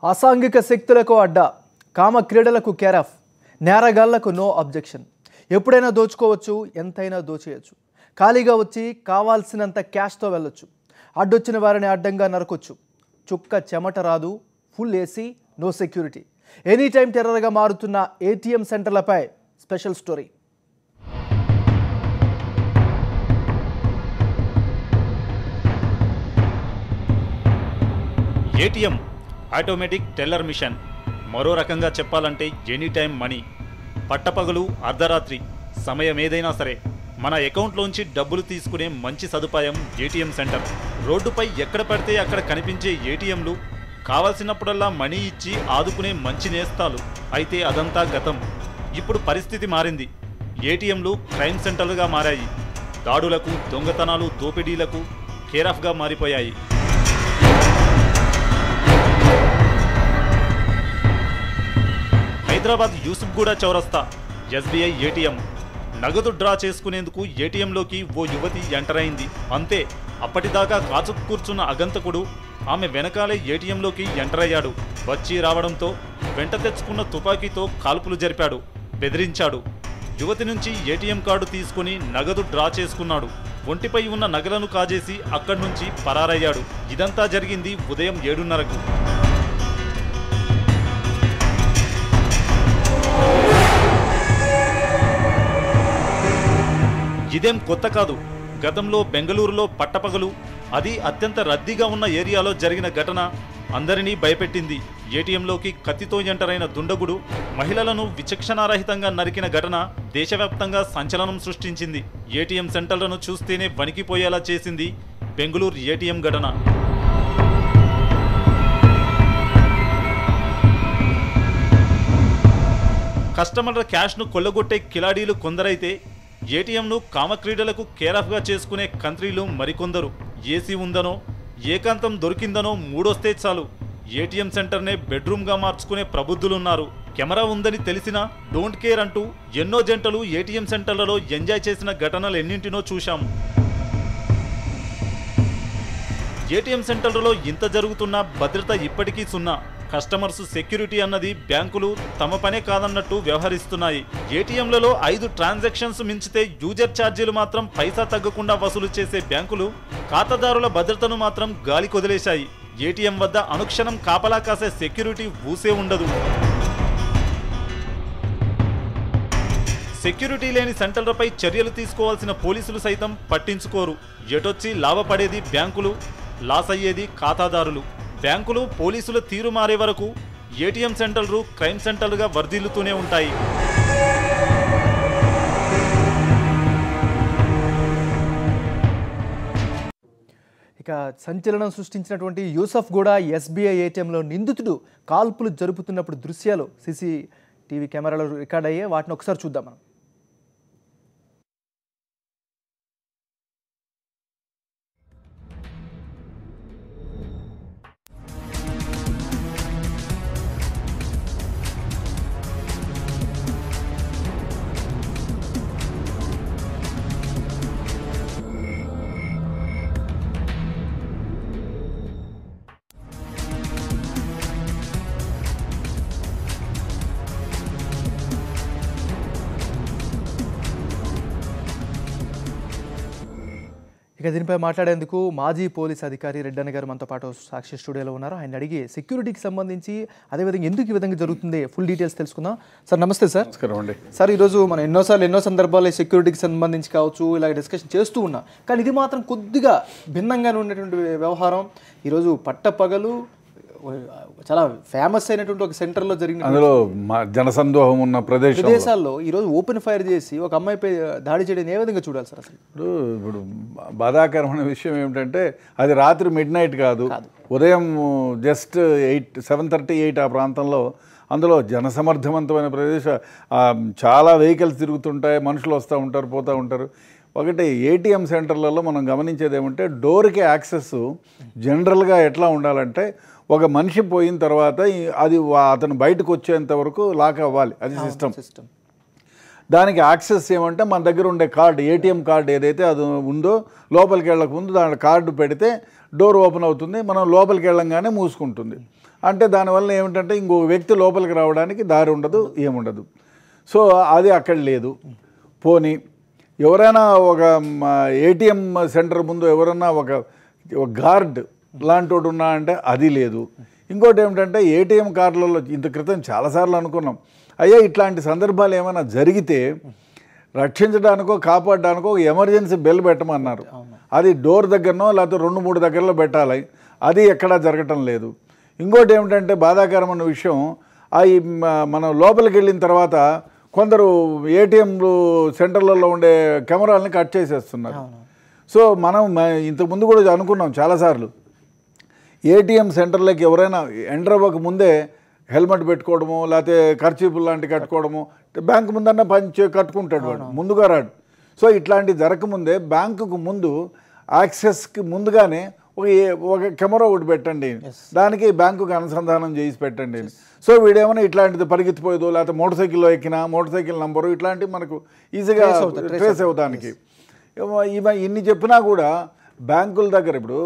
అసాంఘిక శక్తులకు అడ్డా, కామ క్రీడలకు కేరాఫ్, నేరగాళ్లకు నో అబ్జెక్షన్. ఎప్పుడైనా దోచుకోవచ్చు, ఎంతైనా దోచేయచ్చు. ఖాళీగా వచ్చి కావాల్సినంత క్యాష్తో వెళ్ళొచ్చు. అడ్డొచ్చిన వారిని అడ్డంగా నరకొచ్చు. చుక్క చెమట రాదు, full AC, no security. Any time టెర్రర్గా మారుతున్న ఏటీఎం సెంటర్లపై special story. ATM automatic teller machine. మరో రకంగా చెప్పాలంటే ఎనీ టైం మనీ. పట్టపగలు, అర్ధరాత్రి, సమయం ఏదైనా సరే మన అకౌంట్లోంచి డబ్బులు తీసుకునే మంచి సదుపాయం ఏటీఎం సెంటర్. రోడ్డుపై ఎక్కడ పడితే అక్కడ కనిపించే ఏటీఎంలు, కావలసినప్పుడల్లా మనీ ఇచ్చి ఆదుకునే మంచి నేస్తాలు. అయితే అదంతా గతం. ఇప్పుడు పరిస్థితి మారింది. ఏటీఎంలు క్రైమ్ సెంటర్లుగా మారాయి. దాడులకు, దొంగతనాలు, దోపిడీలకు కేరాఫ్గా మారిపోయాయి. హైదరాబాద్ యూసుఫ్గూడ చౌరస్తా ఎస్బీఐ ఏటీఎం. నగదు డ్రా చేసుకునేందుకు ఏటీఎంలోకి ఓ యువతి ఎంటర్ అయింది. అంతే, అప్పటిదాకా కాచుకు కూర్చున్న అగంతకుడు ఆమె వెనకాలే ఏటీఎంలోకి ఎంటర్ అయ్యాడు. వచ్చి రావడంతో వెంట తెచ్చుకున్న తుపాకీతో కాల్పులు జరిపాడు, బెదిరించాడు. యువతి నుంచి ఏటీఎం కార్డు తీసుకుని నగదు డ్రా చేసుకున్నాడు. ఒంటిపై ఉన్న నగలను కాజేసి అక్కడి నుంచి పరారయ్యాడు. ఇదంతా జరిగింది ఉదయం 7:30కు. ఇదేం కొత్త కాదు. గతంలో బెంగళూరులో పట్టపగలు, అది అత్యంత రద్దీగా ఉన్న ఏరియాలో జరిగిన ఘటన అందరినీ భయపెట్టింది. ఏటీఎంలోకి కత్తితో ఎంటరైన దుండగుడు మహిళలను విచక్షణారహితంగా నరికిన ఘటన దేశవ్యాప్తంగా సంచలనం సృష్టించింది. ఏటీఎం సెంటర్లను చూస్తేనే వణికిపోయేలా చేసింది బెంగళూరు ఏటీఎం ఘటన. కస్టమర్ల క్యాష్ను కొల్లగొట్టే కిలాడీలు కొందరైతే ఏటీఎంను కామక్రీడలకు కేరాఫ్గా చేసుకునే కంట్రీలు మరికొందరు. ఏసీ ఉందనో, ఏకాంతం దొరికిందనో మూడొస్తే చాలు ఏటీఎం సెంటర్నే బెడ్రూమ్గా మార్చుకునే ప్రబుద్ధులున్నారు. కెమెరా ఉందని తెలిసినా డోంట్ కేర్ అంటూ ఎన్నో జంటలు ఏటీఎం సెంటర్లలో ఎంజాయ్ చేసిన ఘటనలు ఎన్నింటినో చూశాం. ఏటీఎం సెంటర్లలో ఇంత జరుగుతున్నా భద్రత ఇప్పటికీ సున్నా. కస్టమర్స్ సెక్యూరిటీ అన్నది బ్యాంకులు తమ పనే కాదన్నట్టు వ్యవహరిస్తున్నాయి. ఏటీఎంలలో 5 ట్రాన్సాక్షన్స్ మించితే యూజర్ ఛార్జీలు మాత్రం పైసా తగ్గకుండా వసూలు చేసే బ్యాంకులు ఖాతాదారుల భద్రతను మాత్రం గాలి కొదిలేశాయి. ఏటీఎం వద్ద అనుక్షణం కాపలా కాసే సెక్యూరిటీ ఊసే ఉండదు. సెక్యూరిటీ లేని సెంటర్లపై చర్యలు తీసుకోవాల్సిన పోలీసులు సైతం పట్టించుకోరు. ఎటొచ్చి లాభపడేది బ్యాంకులు, లాస్ అయ్యేది ఖాతాదారులు. బ్యాంకులు, పోలీసుల తీరు మారే వరకు ఏటీఎం సెంటర్లు క్రైమ్ సెంటర్లుగా వర్ధిల్లుతూనే ఉంటాయి. ఇక సంచలనం సృష్టించినటువంటి యూసఫ్గూడ ఎస్బీఐ ఏటీఎంలో నిందితుడు కాల్పులు జరుపుతున్నప్పుడు దృశ్యాలు సీసీటీవీ కెమెరాలో రికార్డ్ అయ్యే, వాటిని ఒకసారి చూద్దాం మనం. ఇక దీనిపై మాట్లాడేందుకు మాజీ పోలీస్ అధికారి రెడ్డన్న గారు మనతో పాటు సాక్షి స్టూడియోలో ఉన్నారు. ఆయన అడిగి సెక్యూరిటీకి సంబంధించి, అదేవిధంగా ఎందుకు ఈ విధంగా జరుగుతుంది, ఫుల్ డీటెయిల్స్ తెలుసుకుందాం. సార్ నమస్తే సార్. నమస్కారం అండి. సార్, ఈరోజు మనం ఎన్నో సందర్భాల్లో సెక్యూరిటీకి సంబంధించి కావచ్చు ఇలాగ డిస్కషన్ చేస్తూ ఉన్నాం. కానీ ఇది మాత్రం కొద్దిగా భిన్నంగానే ఉన్నటువంటి వ్యవహారం. ఈరోజు పట్టపగలు చాలా ఫేమస్ అయినటువంటి ఒక సెంటర్లో జరిగిన, అందులో జనసందోహం ఉన్న ప్రదేశాల్లో ఈరోజు ఓపెన్ ఫైర్ చేసి ఒక అమ్మాయిపై దాడి చేయడం ఏ విధంగా చూడాలి సార్? అసలు ఇప్పుడు బాధాకరమైన విషయం ఏమిటంటే అది రాత్రి మిడ్నైట్ కాదు, ఉదయం జస్ట్ 7:30, 8 ఆ ప్రాంతంలో. అందులో జనసమర్థవంతమైన ప్రదేశం, చాలా వెహికల్స్ తిరుగుతుంటాయి, మనుషులు వస్తూ ఉంటారు, పోతూ ఉంటారు. ఒకటి ఏటీఎం సెంటర్లలో మనం గమనించేది ఏమంటే డోర్కి యాక్సెస్ జనరల్గా ఎట్లా ఉండాలంటే ఒక మనిషి పోయిన తర్వాత అది అతను బయటకు వచ్చేంత వరకు లాక్ అవ్వాలి, అది సిస్టమ్. దానికి యాక్సెస్ ఏమంటే మన దగ్గర ఉండే కార్డు, ఏటీఎం కార్డు ఏదైతే అది ఉందో లోపలికి వెళ్ళక ముందు దాని కార్డు పెడితే డోర్ ఓపెన్ అవుతుంది, మనం లోపలికి వెళ్ళంగానే మూసుకుంటుంది. అంటే దానివల్ల ఏమిటంటే ఇంకొక వ్యక్తి లోపలికి రావడానికి దారి ఉండదు, ఏముండదు. సో అది అక్కడ లేదు. పోనీ ఎవరైనా ఒక ఏటీఎం సెంటర్ ముందు ఎవరైనా ఒక గార్డ్ లాంటి వాడు ఉన్నా అంటే అది లేదు. ఇంకోటి ఏమిటంటే ఏటీఎం కార్డులలో ఇంత క్రితం చాలాసార్లు అనుకున్నాం, అయ్యా ఇట్లాంటి సందర్భాలు ఏమైనా జరిగితే రక్షించడానికో కాపాడడానికో ఎమర్జెన్సీ బెల్ పెట్టమన్నారు. అది డోర్ దగ్గరనో లేకపోతే 2-3 దగ్గరలో పెట్టాలి. అది ఎక్కడా జరగటం లేదు. ఇంకోటి ఏమిటంటే బాధాకరమైన విషయం, అవి మనం లోపలికి వెళ్ళిన తర్వాత కొందరు ఏటీఎంలు సెంటర్లలో ఉండే కెమెరాలని కట్ చేసేస్తున్నారు. సో మనం ఇంతకుముందు కూడా అనుకున్నాం చాలాసార్లు, ఏటీఎం సెంటర్లకి ఎవరైనా ఎంటర్ అవ్వక ముందే హెల్మెట్ పెట్టుకోవడము లేకపోతే కర్చీపులు లాంటివి కట్టుకోవడము, బ్యాంకు ముందన్నా కట్టుకుంటాడు వాడు, ముందుగా రాడు. సో ఇట్లాంటివి జరగకముందే బ్యాంకుకు ముందు యాక్సెస్కి ముందుగానే ఒక కెమెరా ఒకటి పెట్టండి, దానికి బ్యాంకుకి అనుసంధానం చేసి పెట్టండి. సో వీడేమైనా ఇట్లాంటిది పరిగెత్తిపోయేదో లేకపోతే మోటార్ సైకిల్లో ఎక్కినా మోటార్ సైకిల్ నంబరు ఇట్లాంటివి మనకు ఈజీగా ట్రేస్ అవ్వడానికి. ఇన్ని చెప్పినా కూడా బ్యాంకుల దగ్గర ఇప్పుడు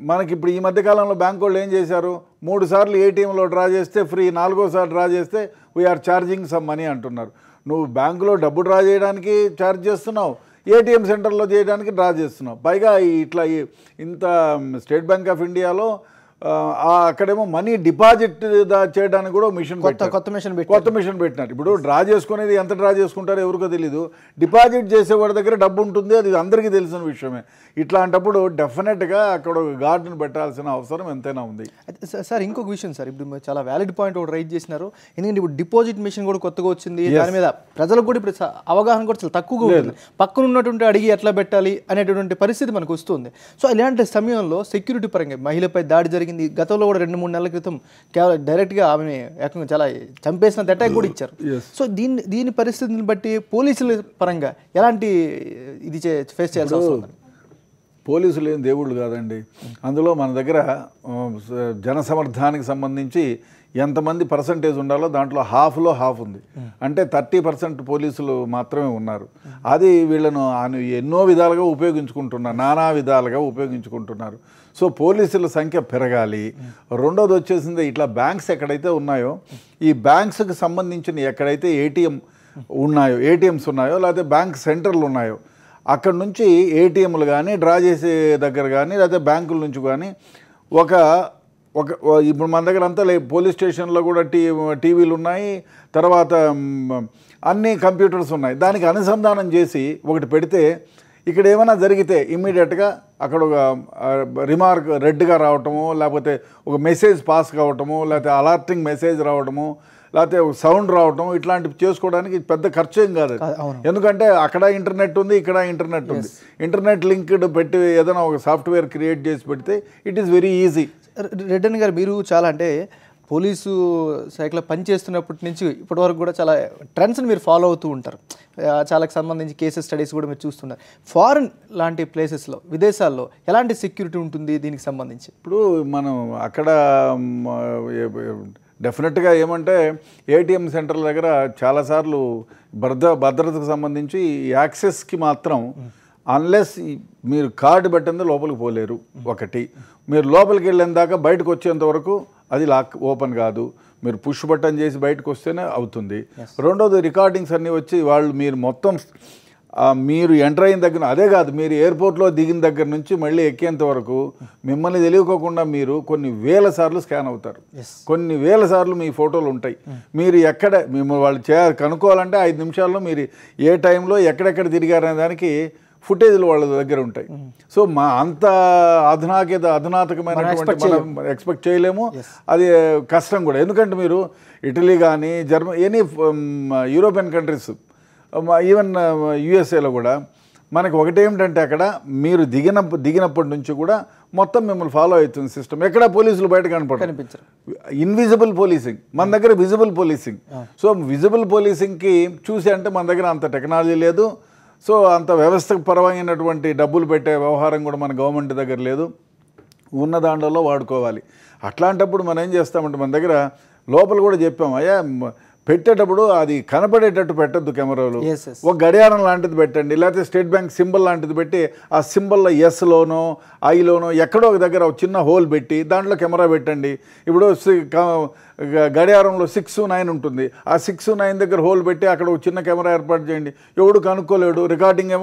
మనకిప్పుడు ఈ మధ్యకాలంలో బ్యాంకు వాళ్ళు ఏం చేశారు, 3 సార్లు ఏటీఎంలో డ్రా చేస్తే ఫ్రీ, 4వసారి డ్రా చేస్తే వీఆర్ ఛార్జింగ్ సమ్ మనీ అంటున్నారు. నువ్వు బ్యాంకులో డబ్బు డ్రా చేయడానికి ఛార్జ్ చేస్తున్నావు, ఏటీఎం సెంటర్లో చేయడానికి డ్రా చేస్తున్నావు. పైగా ఇట్లా ఇంత స్టేట్ బ్యాంక్ ఆఫ్ ఇండియాలో అక్కడేమో మనీ డిపాజిట్ చేయడానికి కూడా కొత్త మిషన్ పెట్టినారు. ఇప్పుడు డ్రా చేసుకునేది ఎంత డ్రా చేసుకుంటారో ఎవరికో తెలీదు, డిపాజిట్ చేసేవాడి దగ్గర డబ్బు ఉంటుంది, అది అందరికీ తెలిసిన విషయమే. ఇట్లాంటప్పుడు డెఫినెట్గా అక్కడ ఒక గార్డును పెట్టాల్సిన అవసరం ఎంతైనా ఉంది. సార్ ఇంకొక విషయం సార్, ఇప్పుడు చాలా వ్యాలిడ్ పాయింట్ ఒకటి రైజ్ చేసినారు. ఎందుకంటే ఇప్పుడు డిపాజిట్ మిషన్ కూడా కొత్తగా వచ్చింది, దాని మీద ప్రజలకు కూడా ఇప్పుడు అవగాహన కూడా చాలా తక్కువగా ఉంటుంది. పక్కన ఉన్నటువంటి అడిగి ఎట్లా పెట్టాలి అనేటువంటి పరిస్థితి మనకు వస్తుంది. సో ఇలాంటి సమయంలో సెక్యూరిటీ పరంగా మహిళపై దాడి జరిగింది, గతంలో కూడా 2-3 నెలల క్రితం కేవలం డైరెక్ట్గా ఆమె ఏకంగా చాలా చంపేసినంత అటాక్ కూడా ఇచ్చారు. సో దీని పరిస్థితిని బట్టి పోలీసుల పరంగా ఎలాంటి ఇది ఫేస్ చేయాల్సి వస్తుంది? పోలీసులు ఏం దేవుళ్ళు కాదండి. అందులో మన దగ్గర జనసమర్థానికి సంబంధించి ఎంతమంది పర్సంటేజ్ ఉండాలో దాంట్లో హాఫ్లో హాఫ్ ఉంది. అంటే 30% పోలీసులు మాత్రమే ఉన్నారు. అది వీళ్ళను ఎన్నో విధాలుగా ఉపయోగించుకుంటున్నారు, నానా విధాలుగా ఉపయోగించుకుంటున్నారు. సో పోలీసుల సంఖ్య పెరగాలి. రెండోది వచ్చేసింది, ఇట్లా బ్యాంక్స్ ఎక్కడైతే ఉన్నాయో ఈ బ్యాంక్స్కి సంబంధించిన ఎక్కడైతే ఏటీఎమ్స్ ఉన్నాయో లేకపోతే బ్యాంక్ సెంటర్లు ఉన్నాయో అక్కడ నుంచి ఏటీఎంలు కానీ డ్రా చేసే దగ్గర కానీ లేకపోతే బ్యాంకుల నుంచి కానీ ఇప్పుడు మన దగ్గర అంతా పోలీస్ స్టేషన్లో కూడా టీవీలు ఉన్నాయి, తర్వాత అన్ని కంప్యూటర్స్ ఉన్నాయి. దానికి అనుసంధానం చేసి ఒకటి పెడితే ఇక్కడ ఏమైనా జరిగితే ఇమ్మీడియట్గా అక్కడ ఒక రిమార్క్ రెడ్గా రావటము, లేకపోతే ఒక మెసేజ్ పాస్ కావటము, లేకపోతే అలర్టింగ్ మెసేజ్ రావడము, లేకపోతే సౌండ్ రావటం, ఇట్లాంటివి చేసుకోవడానికి పెద్ద ఖర్చు ఏం కాదు. ఎందుకంటే అక్కడ ఇంటర్నెట్ ఉంది, ఇక్కడ ఇంటర్నెట్ ఉంది. ఇంటర్నెట్ లింక్డ్ పెట్టి ఏదైనా ఒక సాఫ్ట్వేర్ క్రియేట్ చేసి పెడితే ఇట్ ఈస్ వెరీ ఈజీ. రెడ్డన్ గారు, మీరు చాలా అంటే పోలీసు శాఖలో పనిచేస్తున్నప్పటి నుంచి ఇప్పటి వరకు కూడా చాలా ట్రెండ్స్ని మీరు ఫాలో అవుతూ ఉంటారు. చాలా సంబంధించి కేసెస్ స్టడీస్ కూడా మీరు చూస్తున్నారు. ఫారెన్ లాంటి ప్లేసెస్లో, విదేశాల్లో ఎలాంటి సెక్యూరిటీ ఉంటుంది దీనికి సంబంధించి? ఇప్పుడు మనం అక్కడ డెఫినెట్గా ఏమంటే ఏటీఎం సెంటర్ల దగ్గర చాలాసార్లు భద్రతకు సంబంధించి యాక్సెస్కి మాత్రం అన్లెస్ మీరు కార్డు పెట్టింది లోపలికి పోలేరు. ఒకటి, మీరు లోపలికి వెళ్ళిన దాకా బయటకు వచ్చేంత వరకు అది లాక్ ఓపెన్ కాదు. మీరు పుష్ బటన్ చేసి బయటకు వస్తేనే అవుతుంది. రెండోది, రికార్డింగ్స్ అన్నీ వచ్చి మీరు మొత్తం మీరు ఎంటర్ అయిన దగ్గర, అదే కాదు మీరు ఎయిర్పోర్ట్లో దిగిన దగ్గర నుంచి మళ్ళీ ఎక్కేంత వరకు మిమ్మల్ని తెలియకోకుండా మీరు కొన్ని వేల సార్లు స్కాన్ అవుతారు. కొన్ని వేల సార్లు మీ ఫోటోలు ఉంటాయి. మీరు ఎక్కడ మిమ్మల్ని వాళ్ళు కనుక్కోవాలంటే 5 నిమిషాల్లో మీరు ఏ టైంలో ఎక్కడెక్కడ తిరిగారనే దానికి ఫుటేజ్లు వాళ్ళ దగ్గర ఉంటాయి. సో అంత అధునాతకమైనటువంటి మనం ఎక్స్పెక్ట్ చేయలేము. అది కష్టం కూడా. ఎందుకంటే మీరు ఇటలీ కానీ ఎనీ యూరోపియన్ కంట్రీస్, ఈవెన్ యుఎస్ఏలో కూడా మనకు ఒకటేమిటంటే అక్కడ మీరు దిగినప్పటి నుంచి కూడా మొత్తం మిమ్మల్ని ఫాలో అవుతుంది సిస్టమ్. ఎక్కడ పోలీసులు బయట కనిపించరు. Invisible policing. మన దగ్గర విజిబుల్ పోలీసింగ్. సో విజిబుల్ పోలీసింగ్కి చూసి అంటే మన దగ్గర అంత టెక్నాలజీ లేదు. సో అంత వ్యవస్థపరమైనటువంటి డబ్బులు పెట్టే వ్యవహారం కూడా మన గవర్నమెంట్ దగ్గర లేదు. ఉన్న దాంట్లో వాడుకోవాలి. అట్లాంటప్పుడు మనం ఏం చేస్తామంటే మన దగ్గర లోపల కూడా చెప్పాము, అయ్యా పెట్టేటప్పుడు అది కనపడేటట్టు పెట్టద్దు కెమెరాలు. Yes, yes. ఒక గడియారం లాంటిది పెట్టండి, లేకపోతే స్టేట్ బ్యాంక్ సింబల్ లాంటిది పెట్టి ఆ సింబల్లో ఎస్లోనో ఐలోనో ఎక్కడో ఒక దగ్గర ఒక చిన్న హోల్ పెట్టి దాంట్లో కెమెరా పెట్టండి. ఇప్పుడు గడియారంలో 6-9 ఉంటుంది, ఆ 6-9 దగ్గర హోల్ పెట్టి అక్కడ ఒక చిన్న కెమెరా ఏర్పాటు చేయండి. ఎవడు కనుక్కోలేడు. రికార్డింగ్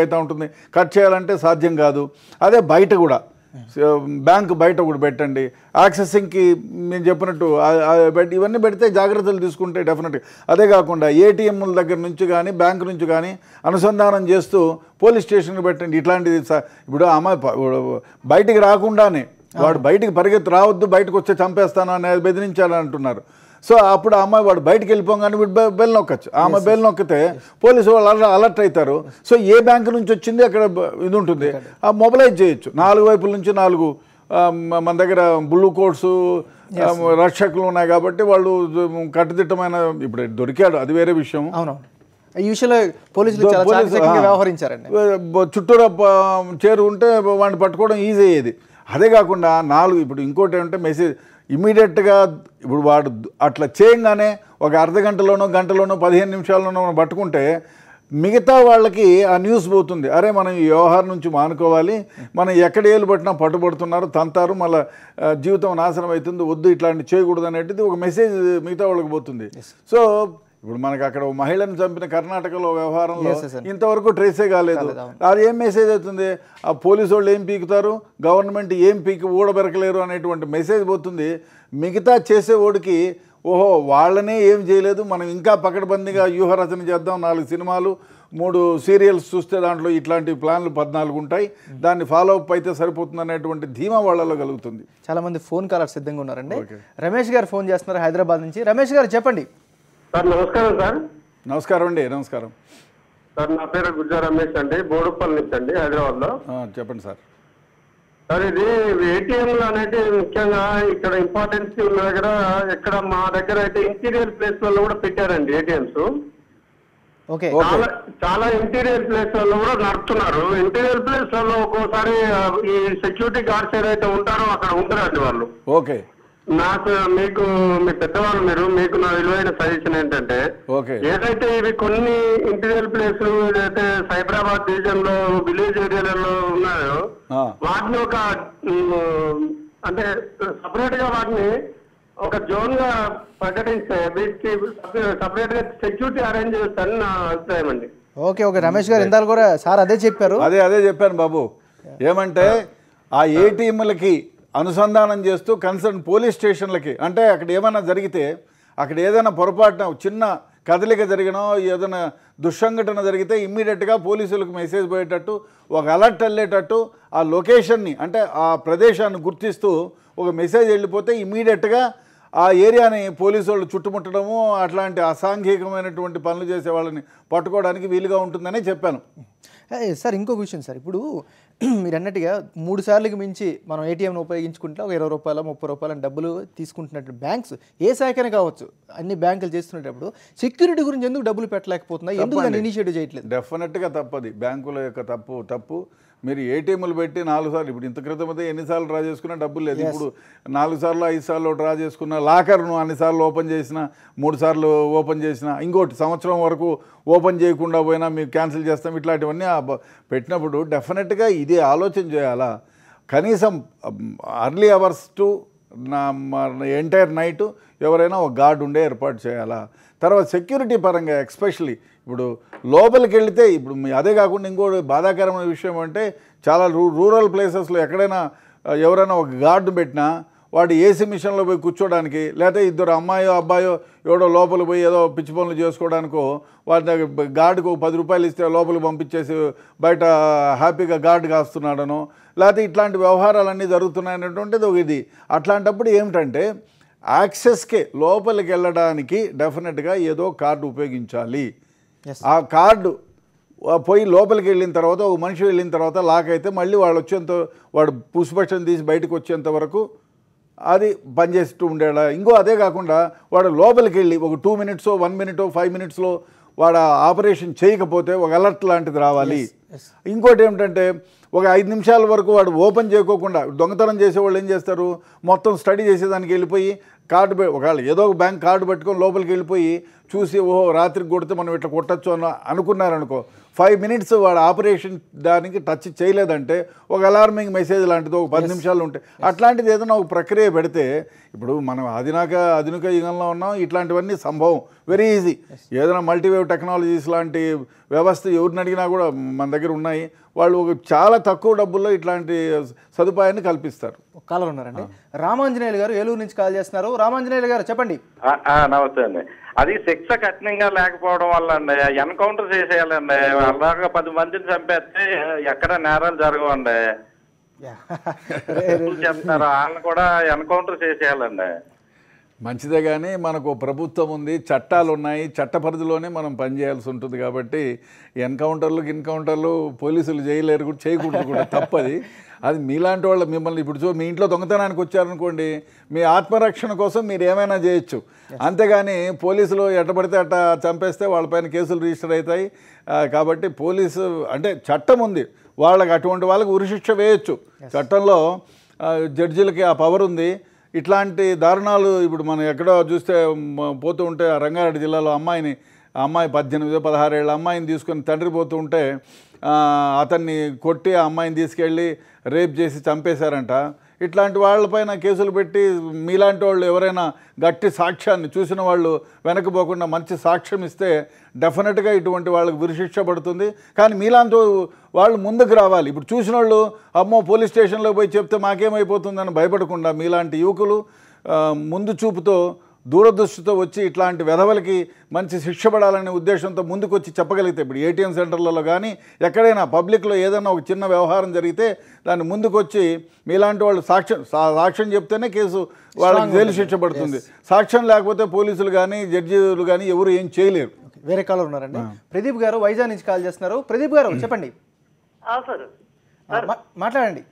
అవుతూ ఉంటుంది, కట్ చేయాలంటే సాధ్యం కాదు. అదే బయట కూడా బ్యాంక్ బయట కూడా పెట్టండి. యాక్సెసింగ్కి నేను చెప్పినట్టు ఇవన్నీ పెడితే జాగ్రత్తలు తీసుకుంటే డెఫినెట్గా. అదే కాకుండా ఏటీఎంల దగ్గర నుంచి కానీ బ్యాంకు నుంచి కానీ అనుసంధానం చేస్తూ పోలీస్ స్టేషన్కి పెట్టండి. ఇట్లాంటిది ఇప్పుడు అమ్మాయి బయటికి రాకుండానే వాడు బయటికి పరిగెత్తి రావద్దు, బయటకు వచ్చే చంపేస్తాను అనేది బెదిరించాలని అంటున్నారు. సో అప్పుడు ఆ అమ్మాయి వాడు బయటకు వెళ్ళిపోగానే వీడు బెల్ నొక్కచ్చు. ఆమె బెల్ నొక్కితే పోలీసు వాళ్ళు అలర్ట్ అవుతారు. సో ఏ బ్యాంకు నుంచి వచ్చింది అక్కడ ఇది ఉంటుంది, ఆ మొబిలైజ్ చేయొచ్చు. 4 వైపుల నుంచి 4 మన దగ్గర బ్లూ కోట్స్ రక్షకులు ఉన్నాయి కాబట్టి వాళ్ళు కట్టుదిట్టమైన ఇప్పుడు దొరికాడు, అది వేరే విషయం. ఈ విషయంలో పోలీసులు చాలా చాకచక్యంగా వ్యవహరించారండి. చుట్టూరా చేరు ఉంటే వాడిని పట్టుకోవడం ఈజీ అయ్యేది. అదే కాకుండా 4 ఇప్పుడు ఇంకోటి ఏమంటే మెసేజ్ ఇమీడియట్గా ఇప్పుడు వాడు అట్లా చేయంగానే ఒక అర్ధగంటలోనో గంటలోనో 15 నిమిషాల్లోనో మనం పట్టుకుంటే మిగతా వాళ్ళకి ఆ న్యూస్ పోతుంది. అరే మనం ఈ వ్యవహారం నుంచి మానుకోవాలి, మనం ఎక్కడ ఏళ్ళు పట్టినా పట్టుబడుతున్నారు, తంతారు, మళ్ళీ జీవితం నాశనం అవుతుంది, వద్దు ఇట్లాంటి చేయకూడదు అనేటిది ఒక మెసేజ్ మిగతా వాళ్ళకి పోతుంది. సో ఇప్పుడు మనకి అక్కడ మహిళను చంపిన కర్ణాటకలో వ్యవహారంలో ఇంతవరకు ట్రేసే కాలేదు. అది ఏం మెసేజ్ అవుతుంది? ఆ పోలీసు వాళ్ళు ఏం పీకుతారు, గవర్నమెంట్ ఏం పీకి ఊడబెరకలేరు అనేటువంటి మెసేజ్ పోతుంది. మిగతా చేసేవాడికి ఓహో వాళ్ళనే ఏం చేయలేదు, మనం ఇంకా పకడ్బందీగా వ్యూహరచన చేద్దాం, 4 సినిమాలు 3 సీరియల్స్ చూస్తే దాంట్లో ఇట్లాంటి ప్లాన్లు 14 ఉంటాయి, దాన్ని ఫాలో అప్ అయితే సరిపోతుంది అనేటువంటి ధీమా వాళ్ళలో కలుగుతుంది. చాలామంది ఫోన్ కాలర్ సిద్ధంగా ఉన్నారండి. రమేష్ గారు ఫోన్ చేస్తున్నారు హైదరాబాద్ నుంచి. రమేష్ గారు చెప్పండి. సార్ నమస్కారం. సార్ నమస్కారం అండి. నమస్కారం సార్, నా పేరు గుజ్జా రమేష్ అండి, బోడుపల్లి నుంచి అండి, హైదరాబాద్లో. చెప్పండి సార్. సార్ ఇది ఏటీఎంలు అనేది ముఖ్యంగా ఇక్కడ ఇంపార్టెన్స్ ఉన్న దగ్గర ఎక్కడ మా దగ్గర అయితే ఇంటీరియర్ ప్లేస్లలో కూడా పెట్టారండి ఏటీఎంస్. చాలా ఇంటీరియర్ ప్లేస్లలో కూడా నడుపుతున్నారు. ఇంటీరియర్ ప్లేస్లలో ఒక్కోసారి ఈ సెక్యూరిటీ గార్డ్స్ ఏదైతే ఉంటారో అక్కడ ఉంటారండి వాళ్ళు. ఓకే, నాకు మీకు మీ పెద్దవాళ్ళు మీకు నా విలువైన సజెషన్ ఏంటంటే ఏదైతే ఇవి కొన్ని ఇంటీరియర్ ప్లేస్ ఏదైతే సైబరాబాద్ డివిజన్ లో విలేజ్ ఏరియాలలో ఉన్నాయో వాటిని ఒక అంటే సపరేట్ గా వాటిని ఒక జోన్ గా ప్రకటిస్తే వీటికి సపరేట్ గా సెక్యూరిటీ అరేంజ్ చేస్తారని నా అభిప్రాయం అండి. ఓకే ఓకే రమేష్ గారు ఇందాక కూడా సార్ అదే చెప్పారు. అదే చెప్పాను బాబు. ఏమంటే ఆ ఏటీఎంలకి అనుసంధానం చేస్తూ కన్సర్న్ పోలీస్ స్టేషన్లకి, అంటే అక్కడ ఏమైనా జరిగితే అక్కడ ఏదైనా పొరపాటున చిన్న కదలిక జరిగినో ఏదైనా దుస్సంఘటన జరిగితే ఇమ్మీడియట్గా పోలీసులకు మెసేజ్ పోయేటట్టు ఒక అలర్ట్ వెళ్ళేటట్టు ఆ లొకేషన్ని అంటే ఆ ప్రదేశాన్ని గుర్తిస్తూ ఒక మెసేజ్ వెళ్ళిపోతే ఇమ్మీడియట్గా ఆ ఏరియాని పోలీసు వాళ్ళు చుట్టుముట్టడము అట్లాంటి అసాంఘికమైనటువంటి పనులు చేసే వాళ్ళని పట్టుకోవడానికి వీలుగా ఉంటుందని చెప్పాను. సార్ ఇంకొక విషయం సార్, ఇప్పుడు మీరు అన్నట్టుగా 3 సార్లకు మించి మనం ఏటీఎంను ఉపయోగించుకుంటే ఒక 20 రూపాయలు 30 రూపాయలు డబ్బులు తీసుకుంటున్నట్టు బ్యాంక్స్ ఏ శాఖనే కావచ్చు అన్ని బ్యాంకులు చేస్తున్నప్పుడు సెక్యూరిటీ గురించి ఎందుకు డబ్బులు పెట్టలేకపోతున్నాయి, ఎందుకు దాన్ని ఇనిషియేటివ్ చేయట్లేదు? డెఫినెట్గా తప్పది, బ్యాంకుల యొక్క తప్పు. మీరు ఏటీఎంలు పెట్టి 4 సార్లు ఇప్పుడు ఇంత క్రితం అయితే ఎన్నిసార్లు డ్రా చేసుకున్నా డబ్బులు లేదు. ఇప్పుడు 4 సార్లు 5 సార్లు డ్రా చేసుకున్న లాకర్ను అన్నిసార్లు ఓపెన్ చేసిన 3 సార్లు ఓపెన్ చేసిన ఇంకోటి సంవత్సరం వరకు ఓపెన్ చేయకుండా పోయినా మీకు క్యాన్సిల్ చేస్తాం ఇట్లాంటివన్నీ పెట్టినప్పుడు డెఫినెట్గా ఇదే ఆలోచన చేయాలా. కనీసం early hours to entire night ఎవరైనా ఒక గార్డ్ ఉండే ఏర్పాటు చేయాలా. తర్వాత సెక్యూరిటీ పరంగా ఎస్పెషలీ ఇప్పుడు లోపలికి వెళితే ఇప్పుడు అదే కాకుండా ఇంకోటి బాధాకరమైన విషయం అంటే చాలా రూరల్ ప్లేసెస్లో ఎక్కడైనా ఎవరైనా ఒక గార్డు పెట్టినా వాడు ఏసీ మిషన్లో పోయి కూర్చోడానికి లేకపోతే 2 అమ్మాయో అబ్బాయో ఎవడో లోపలికి పోయి ఏదో పిచ్చి పనులు చేసుకోవడానికో వాడి దగ్గర గార్డుకు 10 రూపాయలు ఇస్తే లోపలికి పంపించేసి బయట హ్యాపీగా గార్డు కాస్తున్నాడనో లేకపోతే ఇట్లాంటి వ్యవహారాలన్నీ జరుగుతున్నాయనేటువంటిది ఒక ఇది. అట్లాంటప్పుడు ఏమిటంటే యాక్సెస్కే లోపలికి వెళ్ళడానికి డెఫినెట్గా ఏదో కార్డు ఉపయోగించాలి. ఆ కార్డు పోయి లోపలికి వెళ్ళిన తర్వాత ఒక మనిషి వెళ్ళిన తర్వాత లాక్ అయితే మళ్ళీ వాళ్ళు వచ్చేంత వాడు పుష్పక్షం తీసి బయటకు వచ్చేంత వరకు అది పనిచేస్తూ ఉండేలా. ఇంకో అదే కాకుండా వాడు లోపలికి వెళ్ళి ఒక 2 minutes 1 minute 5 minutesలో వాడు ఆపరేషన్ చేయకపోతే ఒక అలర్ట్ లాంటిది రావాలి. ఇంకోటి ఏమిటంటే ఒక 5 నిమిషాల వరకు వాడు ఓపెన్ చేయకోకుండా దొంగతనం చేసేవాళ్ళు ఏం చేస్తారు మొత్తం స్టడీ చేసేదానికి వెళ్ళిపోయి కార్డు ఒకవేళ ఏదో ఒక బ్యాంక్ కార్డు పట్టుకొని లోపలికి వెళ్ళిపోయి చూసి ఓహో రాత్రికి కొడితే మనం ఇట్లా కొట్టచ్చు అనుకున్నారనుకో, 5 minutes వాడు ఆపరేషన్ దానికి టచ్ చేయలేదంటే ఒక అలార్మింగ్ మెసేజ్ లాంటిది ఒక 10 నిమిషాలు ఉంటాయి. అట్లాంటిది ఏదైనా ఒక ప్రక్రియ పెడితే, ఇప్పుడు మనం ఆధునిక యుగంలో ఉన్నాం, ఇట్లాంటివన్నీ సంభవం, వెరీ ఈజీ. ఏదైనా మల్టీవేవ్ టెక్నాలజీస్ లాంటి వ్యవస్థ ఎవరిని అడిగినా కూడా మన దగ్గర ఉన్నాయి. వాళ్ళు చాలా తక్కువ డబ్బుల్లో ఇట్లాంటి సదుపాయాన్ని కల్పిస్తారు. కాలర్ ఉన్నారండి, రామాంజనేయులు గారు ఏలూరు నుంచి కాల్ చేస్తున్నారు. రామాంజనేయులు గారు చెప్పండి. నమస్తే అండి. అది శిక్ష కఠినంగా లేకపోవడం వల్ల అండి ఎన్కౌంటర్ చేసేయాలండి. అలాగా 10 మందిని చంపేస్తే ఎక్కడ నేరాలు జరగవండి. చెప్తారు వాళ్ళని కూడా ఎన్కౌంటర్ చేసేయాలండి. మంచిదే, కానీ మనకు ప్రభుత్వం ఉంది, చట్టాలు ఉన్నాయి, చట్ట పరిధిలోనే మనం పనిచేయాల్సి ఉంటుంది. కాబట్టి ఎన్కౌంటర్లు పోలీసులు చేయలేరు కూడా, చేయకూడదు కూడా, తప్పది. అది మీలాంటి వాళ్ళు మిమ్మల్ని ఇప్పుడు మీ ఇంట్లో దొంగతనానికి వచ్చారనుకోండి, మీ ఆత్మరక్షణ కోసం మీరు ఏమైనా చేయొచ్చు. అంతేగాని పోలీసులు ఎట్టబడితే అట్ట చంపేస్తే వాళ్ళపైన కేసులు రిజిస్టర్ అవుతాయి. కాబట్టి పోలీసు అంటే చట్టం ఉంది, వాళ్ళకి అటువంటి వాళ్ళకి ఉరిశిక్ష వేయచ్చు. చట్టంలో జడ్జిలకి ఆ పవర్ ఉంది. ఇట్లాంటి దారుణాలు ఇప్పుడు మనం ఎక్కడో చూస్తే పోతూ ఉంటే, రంగారెడ్డి జిల్లాలో అమ్మాయి 18-16 ఏళ్ళ అమ్మాయిని తీసుకొని తండ్రి పోతూ ఉంటే అతన్ని కొట్టి ఆ అమ్మాయిని తీసుకెళ్ళి రేప్ చేసి చంపేశారంట. ఇట్లాంటి వాళ్ళపైన కేసులు పెట్టి మీలాంటి వాళ్ళు ఎవరైనా గట్టి సాక్ష్యాన్ని చూసిన వాళ్ళు వెనకపోకుండా మంచి సాక్ష్యం ఇస్తే డెఫినెట్గా ఇటువంటి వాళ్ళకి ఉరిశిక్ష పడుతుంది. కానీ మీలాంటి వాళ్ళు ముందుకు రావాలి. ఇప్పుడు చూసిన వాళ్ళు అమ్మో పోలీస్ స్టేషన్లో పోయి చెప్తే మాకేమైపోతుందని భయపడకుండా మీలాంటి యువకులు ముందు చూపుతో దూరదృష్టితో వచ్చి ఇట్లాంటి వెధవలకి మంచి శిక్ష పడాలనే ఉద్దేశంతో ముందుకు వచ్చి చెప్పగలిగితే, ఇప్పుడు ఏటీఎం సెంటర్లలో కానీ ఎక్కడైనా పబ్లిక్లో ఏదైనా ఒక చిన్న వ్యవహారం జరిగితే దాన్ని ముందుకు వచ్చి మీలాంటి వాళ్ళు సాక్ష్యం చెప్తేనే కేసు వాళ్ళకి జైలు శిక్ష పడుతుంది. సాక్ష్యం లేకపోతే పోలీసులు కానీ జడ్జీలు కానీ ఎవరు ఏం చేయలేరు. వేరే కాలర్ ఉన్నారండి, ప్రదీప్ గారు వైజాగ్ నుంచి కాల్ చేస్తున్నారు. ప్రదీప్ గారు చెప్పండి. మాట్లాడండి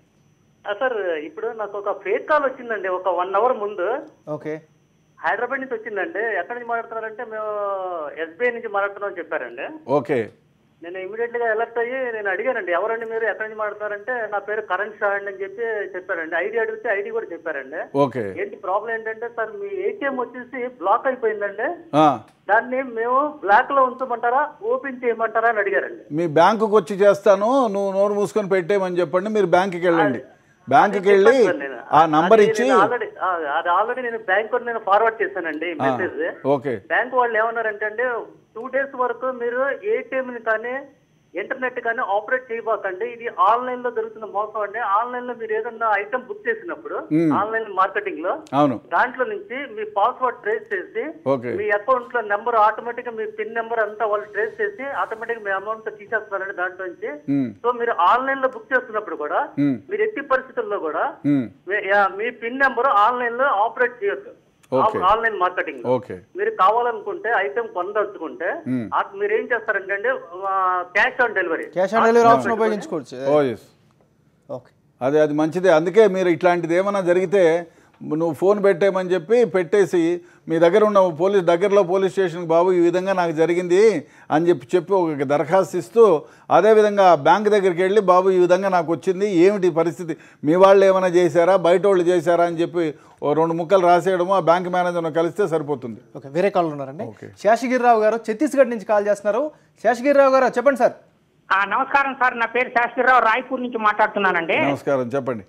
సార్. ఇప్పుడు నాకు ఒక ఫేక్ కాల్ వచ్చిందండి ఒక 1 hour ముందు. ఓకే, హైదరాబాద్ నుంచి వచ్చిందండి. ఎక్కడి నుంచి మాట్లాడుతున్నారంటే మేము ఎస్బీఐ నుంచి మాట్లాడుతున్నాం అని చెప్పారండి. ఓకే, నేను ఇమీడియట్ గా అలర్ట్ అయ్యి నేను అడిగానండి, ఎవరండి మీరు, ఎక్కడి నుంచి మాట్లాడుతున్నారంటే నా పేరు కరణ్ షా అండి అని చెప్పి చెప్పారండి. ఐడి అడిగితే ఐడి కూడా చెప్పారండి. ఓకే, ఏంటి ప్రాబ్లం ఏంటంటే సార్ మీ ఏటీఎం వచ్చేసి బ్లాక్ అయిపోయిందండి, దాన్ని మేము బ్లాక్ లో ఉంచమంటారా ఓపెన్ చేయమంటారా అని అడిగారండి. మీ బ్యాంకుకి వచ్చి చేస్తాను, నువ్వు నోరు మూసుకొని పెట్టేయమని చెప్పండి, మీరు బ్యాంకుకి వెళ్ళండి. బ్యాంకుకి వెళ్ళి ఆ నంబర్ ఇచ్చి ఆల్రెడీ నేను బ్యాంక్ నేను ఫార్వర్డ్ చేశానండి మెసేజ్. ఓకే, బ్యాంక్ వాళ్ళు ఏమన్నారంటే 2 days వరకు మీరు ఏటీఎం ని కానీ ఇంటర్నెట్ కానీ ఆపరేట్ చేయబోకండి, ఇది ఆన్లైన్ లో జరుగుతున్న మోసం అండి. ఆన్లైన్ లో మీరు ఏదన్నా ఐటమ్ బుక్ చేసినప్పుడు ఆన్లైన్ మార్కెటింగ్ లో దాంట్లో నుంచి మీ పాస్వర్డ్ ట్రేస్ చేసి మీ అకౌంట్ లో నెంబర్ ఆటోమేటిక్ గా మీ పిన్ నెంబర్ అంతా వాళ్ళు ట్రేస్ చేసి ఆటోమేటిక్ మీ అమౌంట్ తీసేస్తున్నారండి దాంట్లో నుంచి. సో మీరు ఆన్లైన్ లో బుక్ చేస్తున్నప్పుడు కూడా మీరు ఎట్టి పరిస్థితుల్లో కూడా మీ పిన్ నెంబర్ ఆన్లైన్ లో ఆపరేట్ చేయొద్దు. ఆన్లైన్ మార్కెటింగ్ మీరు కావాలనుకుంటే ఐటమ్ కొనదలుచుకుంటే మీరు ఏం చేస్తారంటే క్యాష్ ఆన్ డెలివరీ ఆప్షన్ ఉపయోగించుకోవచ్చు. అది మంచిదే. అందుకే మీరు ఇట్లాంటిది ఏమైనా జరిగితే నువ్వు ఫోన్ పెట్టేయమని చెప్పి పెట్టేసి మీ దగ్గర ఉన్న దగ్గరలో పోలీస్ స్టేషన్కి బాబు ఈ విధంగా నాకు జరిగింది అని చెప్పి ఒక దరఖాస్తు ఇస్తూ, అదేవిధంగా బ్యాంక్ దగ్గరికి వెళ్ళి బాబు ఈ విధంగా నాకు వచ్చింది, ఏమిటి పరిస్థితి, మీ వాళ్ళు ఏమైనా చేశారా బయట వాళ్ళు చేశారా అని చెప్పి 2 ముక్కలు రాసేయడము, ఆ బ్యాంక్ మేనేజర్ను కలిస్తే సరిపోతుంది. ఓకే, వేరే కాల్ ఉన్నారండి, శేషగిరిరావు గారు ఛత్తీస్గఢ్ నుంచి కాల్ చేస్తున్నారు. శేషగిరిరావు గారు చెప్పండి సార్. నమస్కారం సార్, నా పేరు శేషగిరిరావు, రాయ్పూర్ నుంచి మాట్లాడుతున్నానండి. నమస్కారం, చెప్పండి.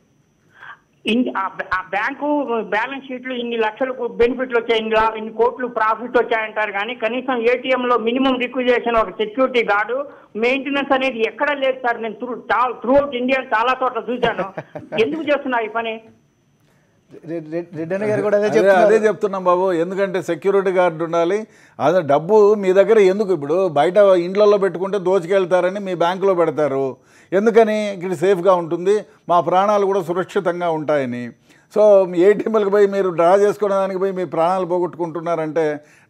బ్యాంకు బ్యాలెన్స్ షీట్లు ఇన్ని లక్షలకు బెనిఫిట్లు వచ్చాయి, ఇన్ని కోట్లు ప్రాఫిట్ వచ్చాయంటారు, కానీ కనీసం ఏటీఎం లో మినిమం రిక్విజేషన్ ఒక సెక్యూరిటీ గార్డు మెయింటెనెన్స్ అనేది ఎక్కడ లేదు సార్. నేను త్రూ అవుట్ ఇండియా చాలా చోట్ల చూశాను. ఎందుకు చేస్తున్నా ఈ పని? అదే చెప్తున్నాం బాబు, ఎందుకంటే సెక్యూరిటీ గార్డు ఉండాలి. అదే డబ్బు మీ దగ్గర ఎందుకు, ఇప్పుడు బయట ఇండ్లలో పెట్టుకుంటే దోచుకెళ్తారని మీ బ్యాంకులో పెడతారు. ఎందుకని? ఇక్కడ సేఫ్గా ఉంటుంది, మా ప్రాణాలు కూడా సురక్షితంగా ఉంటాయని. సో ఏటీఎంలకు పోయి మీరు డ్రా చేసుకోవడానికి పోయి మీ ప్రాణాలు పోగొట్టుకుంటున్నారంటే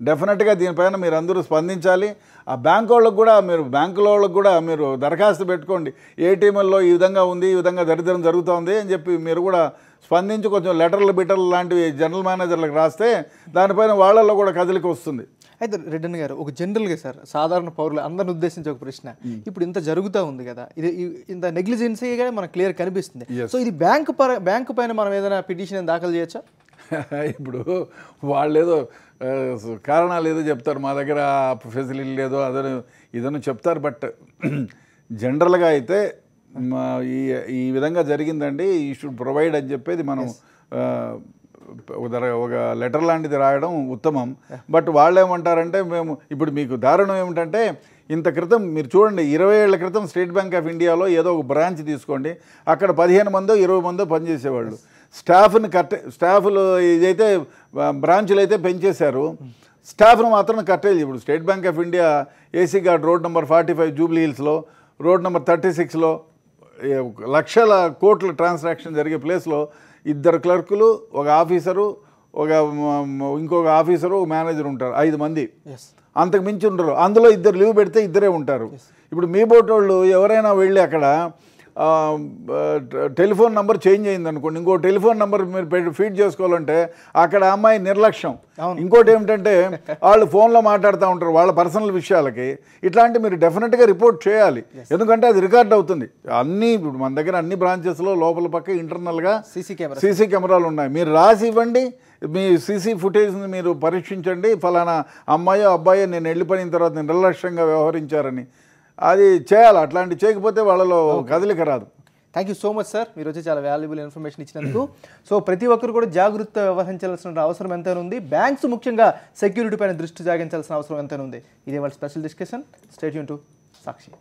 డెఫినెట్గా దీనిపైన మీరు అందరూ స్పందించాలి. ఆ బ్యాంకు వాళ్ళకు కూడా మీరు దరఖాస్తు పెట్టుకోండి, ఏటీఎంల్లో ఈ విధంగా ఉంది, ఈ విధంగా దరిద్రం జరుగుతుంది అని చెప్పి మీరు కూడా స్పందించి కొంచెం లెటర్లు లాంటివి జనరల్ మేనేజర్లకు రాస్తే దానిపైన వాళ్ళల్లో కూడా కదలిక వస్తుంది. అయితే రెడ్డన్ గారు, ఒక జనరల్గా సార్ సాధారణ పౌరులు అందరిని ఉద్దేశించి ఒక ప్రశ్న, ఇప్పుడు ఇంత జరుగుతూ ఉంది కదా, ఇది ఇంత నెగ్లిజెన్సీగా మనకు క్లియర్ కనిపిస్తుంది. సో ఇది బ్యాంకు పైన మనం ఏదైనా పిటిషన్ దాఖలు చేయొచ్చా? ఇప్పుడు వాళ్ళేదో కారణాలు ఏదో చెప్తారు, మా దగ్గర ఫెసిలిటీ లేదో అదనో ఇదనో చెప్తారు. బట్ జనరల్గా అయితే ఈ విధంగా జరిగిందండి, ఈ షుడ్ ప్రొవైడ్ అని చెప్పేది మనం ఒక లెటర్ లాంటిది రాయడం ఉత్తమం. బట్ వాళ్ళు ఏమంటారంటే మేము ఇప్పుడు మీకు దారుణం ఏమిటంటే ఇంత క్రితం మీరు చూడండి 20 ఏళ్ల క్రితం స్టేట్ బ్యాంక్ ఆఫ్ ఇండియాలో ఏదో ఒక బ్రాంచ్ తీసుకోండి, అక్కడ 15 మందో 20 మందో పనిచేసేవాళ్ళు. స్టాఫ్లు ఇదైతే బ్రాంచులు అయితే పెంచేశారు, స్టాఫ్ను మాత్రం కట్టేది. ఇప్పుడు state bank of India AC guard road number 45 Jubilee హిల్స్లో, రోడ్ నెంబర్ 36లో లక్షల కోట్ల ట్రాన్సాక్షన్ జరిగే ప్లేస్లో 2 క్లర్కులు, ఒక ఆఫీసరు, ఇంకొక ఆఫీసరు, ఒక మేనేజర్ ఉంటారు, 5 మంది, అంతకు మించి ఉండరు. అందులో 2 లీవ్ పెడితే 2 ఉంటారు. ఇప్పుడు మీ బోటోళ్ళు ఎవరైనా వెళ్ళి అక్కడ టెలిఫోన్ నెంబర్ చేంజ్ అయింది అనుకోండి, ఇంకో టెలిఫోన్ నెంబర్ మీరు ఫీడ్ చేసుకోవాలంటే అక్కడ అమ్మాయి నిర్లక్ష్యం. ఇంకోటి ఏమిటంటే వాళ్ళు ఫోన్లో మాట్లాడుతూ ఉంటారు వాళ్ళ పర్సనల్ విషయాలకి. ఇట్లాంటి మీరు డెఫినెట్గా రిపోర్ట్ చేయాలి, ఎందుకంటే అది రికార్డ్ అవుతుంది. ఇప్పుడు మన దగ్గర అన్ని బ్రాంచెస్లో లోపల పక్క ఇంటర్నల్గా సీసీ కెమెరాలు ఉన్నాయి. మీరు రాసి ఇవ్వండి, మీ సీసీ ఫుటేజ్ని మీరు పరీక్షించండి, ఫలానా అమ్మాయో అబ్బాయో నేను వెళ్ళిపోయిన తర్వాత నిర్లక్ష్యంగా వ్యవహరించారని అది చేయాలి. అట్లాంటి చేయకపోతే వాళ్ళలో కదలిక రాదు. Thank you so much sir, మీరు వచ్చి చాలా వాల్యుబుల్ ఇన్ఫర్మేషన్ ఇచ్చినందుకు. సో ప్రతి ఒక్కరు కూడా జాగ్రత్తగా వ్యవహరించాల్సిన అవసరం ఎంతైనా ఉంది. బ్యాంక్స్ ముఖ్యంగా సెక్యూరిటీ పైన దృష్టి సాగించాల్సిన అవసరం ఎంతైనా ఉంది. ఇదే వాళ్ళ special discussion. Stay tune to Sakshi.